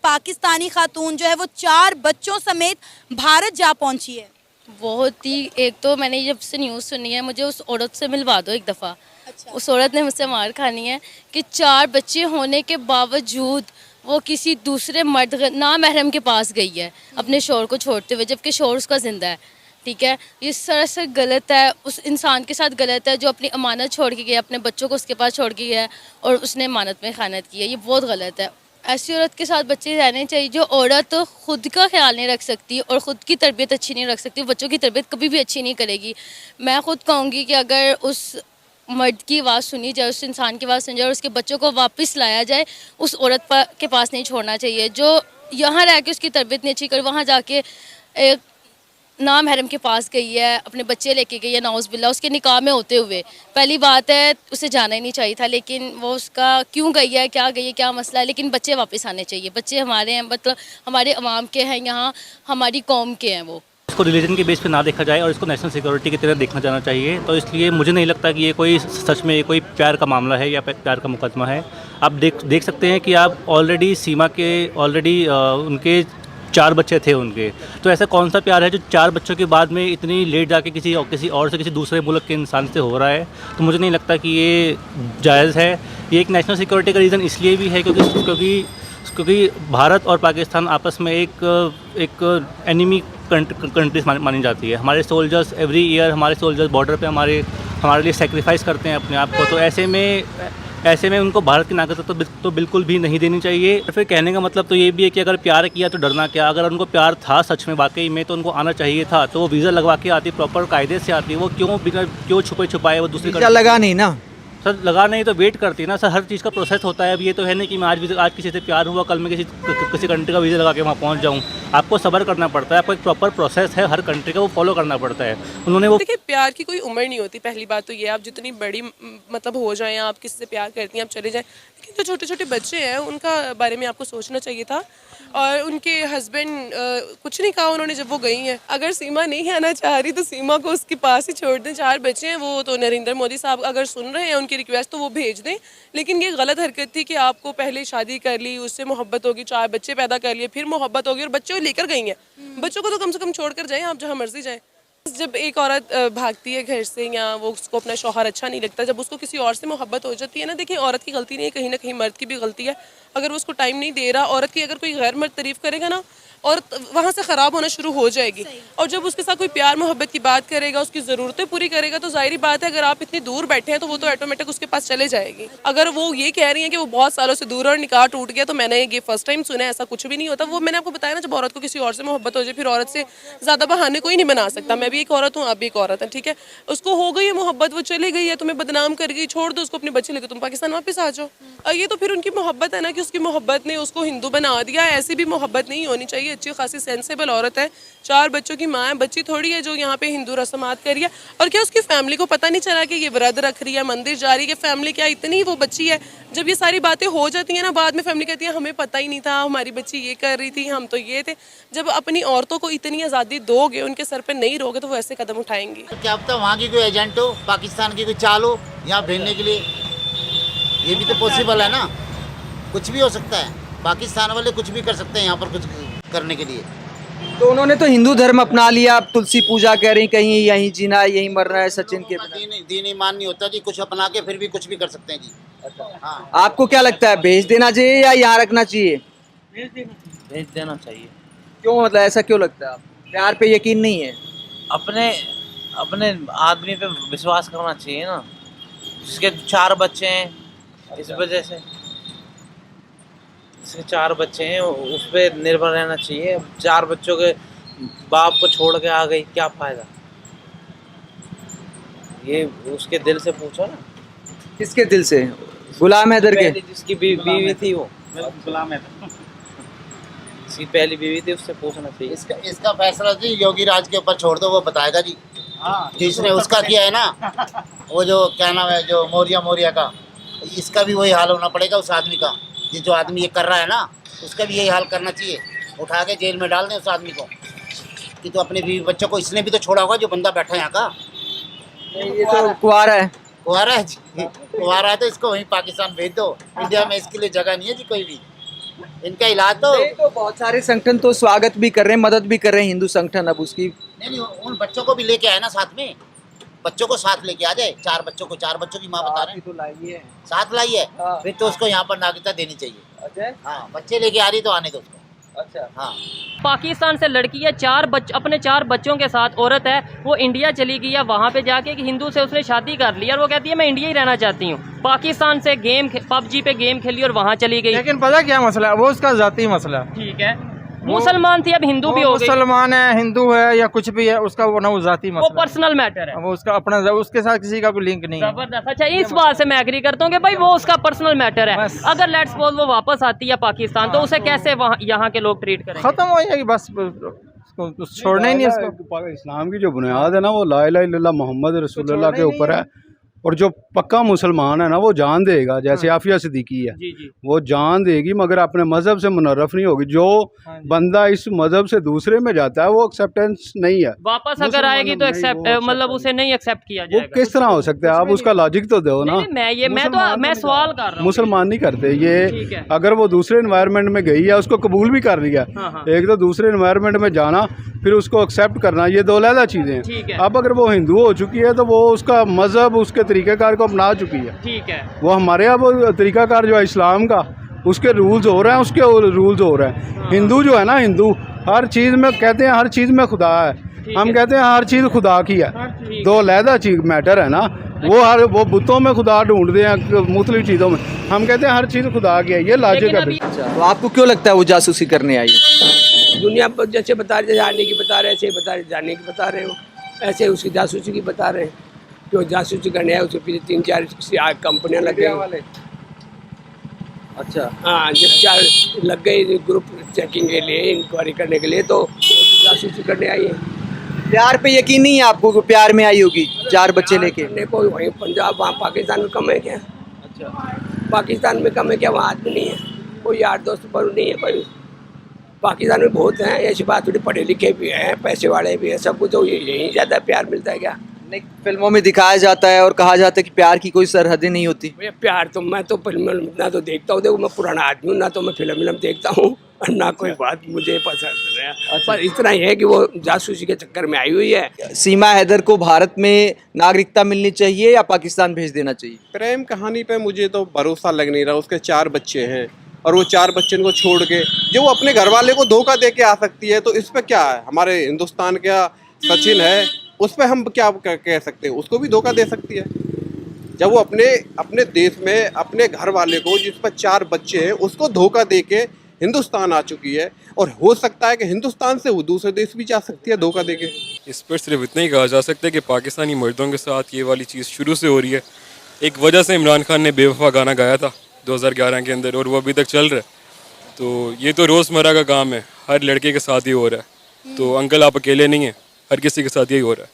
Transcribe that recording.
पाकिस्तानी खातून जो है वो 4 बच्चों समेत भारत जा पहुंची है। बहुत ही, एक तो मैंने जब से न्यूज़ सुनी है, मुझे उस औरत से मिलवा दो एक दफ़ा। अच्छा। उस औरत ने मुझसे मार खानी है कि 4 बच्चे होने के बावजूद वो किसी दूसरे मर्द नामहरम के पास गई है अपने शौहर को छोड़ते हुए, जबकि शौहर उसका ज़िंदा है। ठीक है, ये सरासर गलत है, उस इंसान के साथ गलत है जो अपनी अमानत छोड़ के गया, अपने बच्चों को उसके पास छोड़ के गया है और उसने अमानत में ख़यानत की है। ये बहुत गलत है। ऐसी औरत के साथ बच्चे रहने चाहिए जो औरत खुद का ख्याल नहीं रख सकती और ख़ुद की तरबियत अच्छी नहीं रख सकती, बच्चों की तरबियत कभी भी अच्छी नहीं करेगी। मैं खुद कहूँगी कि अगर उस मर्द की आवाज़ सुनी जाए, उस इंसान की आवाज़ सुनी जाए और उसके बच्चों को वापस लाया जाए, उस औरत के पास नहीं छोड़ना चाहिए जो यहाँ रह के उसकी तरबियत नहीं अच्छी कर, वहाँ जाके एक नामहरम के पास गई है, अपने बच्चे लेके गई है, नाउज़ बिल्ला, उसके निकाह में होते हुए। पहली बात है उसे जाना ही नहीं चाहिए था, लेकिन वो उसका क्यों गई है, क्या मसला है, लेकिन बच्चे वापस आने चाहिए। बच्चे हमारे हैं, मतलब हमारे अवाम के हैं, यहाँ हमारी कौम के हैं वो। इसको रिलीजन के बेस पे ना देखा जाए और इसको नेशनल सिक्योरिटी की तरह देखना जाना चाहिए। तो इसलिए मुझे नहीं लगता कि ये कोई सच में कोई प्यार का मामला है या प्यार का मुकदमा है। आप देख सकते हैं कि आप ऑलरेडी सीमा के उनके 4 बच्चे थे उनके, तो ऐसा कौन सा प्यार है जो 4 बच्चों के बाद में इतनी लेट जाके किसी और से किसी दूसरे मुल्क के इंसान से हो रहा है। तो मुझे नहीं लगता कि ये जायज़ है। ये एक नेशनल सिक्योरिटी का रीज़न इसलिए भी है क्योंकि भारत और पाकिस्तान आपस में एक एनिमी कंट्रीज मानी जाती है। हमारे सोल्जर्स एवरी ईयर हमारे सोल्जर्स बॉर्डर पे हमारे लिए सेक्रीफाइस करते हैं अपने आप को। तो ऐसे में उनको भारत की नागरिकता तो बिल्कुल भी नहीं देनी चाहिए। फिर कहने का मतलब तो ये भी है कि अगर प्यार किया तो डरना क्या। अगर उनको प्यार था सच में वाकई में तो उनको आना चाहिए था, तो वो वीज़ा लगवा के आती, प्रॉपर कायदे से आती। वो क्यों छुपे छुपाए वो दूसरी वीज़ा लगा नहीं ना सर, लगा नहीं तो वेट करती है ना सर। हर चीज़ का प्रोसेस होता है। अब ये तो है नहीं कि मैं आज किसी से प्यार हुआ, कल मैं किसी कंट्री का वीज़ा लगा के वहाँ पहुँच जाऊँ। आपको सब्र करना पड़ता है, आपको एक प्रॉपर प्रोसेस है हर कंट्री का, वो फॉलो करना पड़ता है। उन्होंने वो देखिए, प्यार की कोई उम्र नहीं होती। पहली बात तो ये, आप जितनी बड़ी मतलब हो जाएं, आप किसी से प्यार करती हैं, आप चले जाएं, लेकिन जो छोटे छोटे बच्चे हैं उनका बारे में आपको सोचना चाहिए था। और उनके हस्बैंड कुछ नहीं कहा उन्होंने जब वो गई हैं। अगर सीमा नहीं आना चाह रही तो सीमा को उसके पास ही छोड़ दें। 4 बच्चे हैं, वो तो नरेंद्र मोदी साहब अगर सुन रहे हैं उनकी रिक्वेस्ट तो वो भेज दें। लेकिन ये गलत हरकत थी कि आपको पहले शादी कर ली, उससे मोहब्बत होगी, 4 बच्चे पैदा कर लिए, फिर मोहब्बत होगी और बच्चे को लेकर गई हैं। बच्चों को तो कम से कम छोड़ कर जाएं, आप जहाँ मर्जी जाएं। जब एक औरत भागती है घर से या वो उसको अपना शौहर अच्छा नहीं लगता, जब उसको किसी और से मोहब्बत हो जाती है ना, देखिए औरत की गलती नहीं है, कहीं ना कहीं मर्द की भी गलती है। अगर वो उसको टाइम नहीं दे रहा, औरत की अगर कोई गैर मर्द तारीफ करेगा ना, और वहाँ से ख़राब होना शुरू हो जाएगी। और जब उसके साथ कोई प्यार मोहब्बत की बात करेगा, उसकी ज़रूरतें पूरी करेगा, तो जाहिर बात है अगर आप इतनी दूर बैठे हैं तो वो तो ऑटोमेटिक उसके पास चले जाएगी। अगर वो ये कह रही हैं कि वो बहुत सालों से दूर और निकाह टूट गया, तो मैंने ये फर्स्ट टाइम सुना है, ऐसा कुछ भी नहीं होता। वो मैंने आपको बताया ना, जब औरत को किसी और से मोहब्बत हो जाए, फिर औरत से ज़्यादा बहाने कोई नहीं बना सकता। मैं भी एक औरत हूँ, आप भी एक औरत है, ठीक है। उसको हो गई है मोहब्बत, वो चली गई है, तुम्हें बदनाम कर गई, छोड़ दो उसको, अपने बच्चे लेकर तुम पाकिस्तान वापस आ जाओ। ये तो फिर उनकी मोहब्बत है ना, कि उसकी मोहब्बत ने उसको हिंदू बना दिया। ऐसी भी मोहब्बत नहीं होनी चाहिए। अच्छी खासी सेंसेबल औरत है, 4 बच्चों की माँ है, बच्ची थोड़ी है जो यहाँ पे हिंदू रस्मात कर रही है। और क्या उसकी फैमिली को पता नहीं चला कि ये व्रत रख रही है, मंदिर जा रही है? फैमिली क्या इतनी वो बच्ची है, जब ये सारी बातें हो जाती हैं ना, बाद में फैमिली कहती है हमें पता ही नहीं था, हमारी बच्ची ये कर रही थी, हम तो ये थे। जब अपनी औरतों को इतनी आज़ादी दोगे, उनके सर पर नहीं रोगे, तो वो ऐसे कदम उठाएंगी। क्या पता वहाँ की कोई एजेंट हो, पाकिस्तान की कोई चाल हो यहाँ भेजने के लिए। ये भी तो पॉसिबल है ना, कुछ भी हो सकता है। पाकिस्तान वाले कुछ भी कर सकते हैं यहाँ पर कुछ करने के लिए। तो उन्होंने तो हिंदू धर्म अपना लिया, अब तुलसी पूजा कह रही, कहीं यहीं जीना है, यहीं मरना है, सचिन के बिना। दीन ईमान नहीं होता जी, कुछ अपना के फिर भी कुछ भी कर सकते हैं जी। हाँ, आपको क्या लगता है, भेज देना चाहिए या यहाँ रखना चाहिए? भेज देना चाहिए। क्यों, मतलब ऐसा क्यों लगता है? आपको प्यार पे यकीन नहीं है? अपने आदमी पे विश्वास करना चाहिए ना, जिसके 4 बच्चे हैं, इस वजह से इसके 4 बच्चे हैं, उस पर निर्भर रहना चाहिए। 4 बच्चों के बाप को छोड़ के आ गई, क्या फ़ायदा? ये उसके दिल से पूछो ना। किसके दिल से? गुलाम हैदर के? जिसकी बीवी थी, वो गुलाम हैदर, इसकी पहली बीवी थी, उससे पूछना चाहिए। इसका फैसला जी योगी राज के ऊपर छोड़ दो, वो बताएगा जी। जिसने उसका किया है ना, वो जो क्या नाम है, जो मोरिया का, इसका भी वही हाल होना पड़ेगा उस आदमी का। ये जो आदमी ये कर रहा है ना, उसका भी यही हाल करना चाहिए। उठा के जेल में डाल दें उस आदमी को, कि तो अपने बीवी बच्चों को इसने भी तो छोड़ा होगा, जो बंदा बैठा है यहाँ का। ये तो कुआरा है। कुआरा है जी, कुआरा है तो इसको वहीं पाकिस्तान भेज दो। इंडिया में इसके लिए जगह नहीं है जी कोई भी। इनका इलाज तो नहीं तो बहुत सारे संगठन तो स्वागत भी कर रहे हैं, मदद भी कर रहे हैं हिंदू संगठन, अब उसकी नहीं, उन बच्चों को भी लेके आए ना साथ में, बच्चों को साथ लेके आ जाए, 4 बच्चों की माँ बता रहे हैं, तो लाइए। साथ लाई है, हाँ। फिर तो उसको यहाँ पर नागरिकता देनी चाहिए। अच्छा हाँ, बच्चे लेके आ रही तो आने दो उसको। अच्छा हाँ, पाकिस्तान से लड़की है, अपने 4 बच्चों के साथ औरत है, वो इंडिया चली गई है, वहाँ पे जाके एक हिंदू से उसने शादी कर ली और वो कहती है मैं इंडिया ही रहना चाहती हूँ। पाकिस्तान से पबजी पे गेम खेली और वहाँ चली गई। लेकिन पता क्या मसला है, वो उसका जाती मसला है। ठीक है, मुसलमान थी अब हिंदू भी हो गई। मुसलमान है, हिंदू है या कुछ भी है, उसका वो ना वो जाती वो मसला है। पर्सनल मैटर है, वो उसका अपना, उसके साथ किसी का कोई लिंक नहीं है। जबरदस्त। अच्छा, इस बात से मैं एग्री करता हूँ कि भाई वो उसका पर्सनल मैटर है। बस। अगर लेट्स सपोज वो वापस आती है पाकिस्तान, तो उसे कैसे वहाँ यहाँ के लोग ट्रीट करेंगे? खत्म हो जाएगी बस, उसको छोड़ना ही नहीं उसको। इस्लाम की जो बुनियाद है ना, वो ला इलाहा इल्लल्लाह मोहम्मद रसूलुल्लाह के ऊपर है। और जो पक्का मुसलमान है ना, वो जान देगा, जैसे आफिया सिद्दीकी है, जी जी। वो जान देगी, मगर अपने मज़हब से मुनर्रफ नहीं होगी। जो बंदा इस मज़हब से दूसरे में जाता है, वो एक्सेप्टेंस नहीं है। वापस अगर आएगी तो एक्सेप्ट, मतलब उसे नहीं एक्सेप्ट किया वो जाएगा। किस तरह हो सकता है? आप उसका लॉजिक तो दो ना। मैं सवाल कर रहा हूँ। मुसलमान नहीं करते ठीक ये। है। अगर वो दूसरे एनवायरनमेंट में गई है, उसको कबूल भी कर लिया, हाँ, हाँ। एक तो दूसरे एनवायरनमेंट में जाना, फिर उसको एक्सेप्ट करना, ये 2 अलग चीज़ें ठीक है। हैं। अब अगर वो हिंदू हो चुकी है, तो वो उसका मज़हब, उसके तरीक़ेकार को अपना चुकी है। ठीक है। वो हमारे अब तरीक़ाकार जो है इस्लाम का, उसके रूल्स हो रहे हैं, उसके रूल्स हो रहे हैं। हिंदू जो है ना, हिंदू हर चीज़ में कहते हैं, हर चीज़ में खुदा है। हम कहते हैं हर चीज़ खुदा की है। 2 अलग चीज़ मैटर है ना। वो बुतों में खुदा ढूंढते हैं, मुख्तलिफ चीज़ों में। हम कहते हैं हर चीज़ खुदा की है। ये लॉजिक है। अच्छा, तो आपको क्यों लगता है वो जासूसी करने आई है? दुनिया पर जैसे बता रहे, जानने की बता रहे, ऐसे ही बता रहे, जानने की बता रहे हो, ऐसे उसकी जासूसी की बता रहे हैं। जो जासूसी करने आए, उसके पीछे 3-4 कंपनियां लग गई। अच्छा, हाँ, जब 4 लग गई ग्रुप चेकिंग के लिए, इंक्वायरी करने के लिए, तो जासूसी करने आई है। प्यार पे यकीन नहीं है आपको कि प्यार में आई होगी 4 बच्चे लेके? करने को वहीं पंजाब, वहाँ पाकिस्तान में कम है क्या? अच्छा, पाकिस्तान में कम है क्या? वहाँ आदमी नहीं है, कोई यार दोस्त पर नहीं है कोई। पाकिस्तान में बहुत हैं, ऐसी बात थोड़ी, पढ़े लिखे भी हैं, पैसे वाले भी हैं, सब कुछ। तो यहीं ज़्यादा प्यार मिलता है क्या? नहीं, फिल्मों में दिखाया जाता है और कहा जाता है कि प्यार की कोई सरहदें नहीं होती। भैया प्यार तो मैं तो फिल्म ना तो देखता हूँ, देखो मैं पुराना आदमी हूँ, ना तो मैं फिल्म देखता हूँ और ना कोई बात मुझे पसंद है। पर इतना ही है कि वो जासूसी के चक्कर में आई हुई है। सीमा हैदर को भारत में नागरिकता मिलनी चाहिए या पाकिस्तान भेज देना चाहिए? प्रेम कहानी पे मुझे तो भरोसा लग नहीं रहा। उसके 4 बच्चे हैं और वो 4 बच्चों को छोड़ के जो वो अपने घर वाले को धोखा दे के आ सकती है, तो इस पे क्या है? हमारे हिंदुस्तान का सचिन है, उस पर हम क्या कह सकते हैं? उसको भी धोखा दे सकती है। जब वो अपने देश में अपने घर वाले को, जिस पर 4 बच्चे हैं, उसको धोखा दे के हिंदुस्तान आ चुकी है, और हो सकता है कि हिंदुस्तान से वो दूसरे देश भी जा सकती है धोखा दे के। इस पर सिर्फ इतना ही कहा जा सकता है कि पाकिस्तानी मर्दों के साथ ये वाली चीज़ शुरू से हो रही है। एक वजह से इमरान खान ने बेवफा गाना गाया था 2011 के अंदर, और वो अभी तक चल रहा है। तो ये तो रोज़मर्रा का काम है, हर लड़के के साथ ही हो रहा है। तो अंकल आप अकेले नहीं हैं, हर किसी के साथ यही हो रहा है।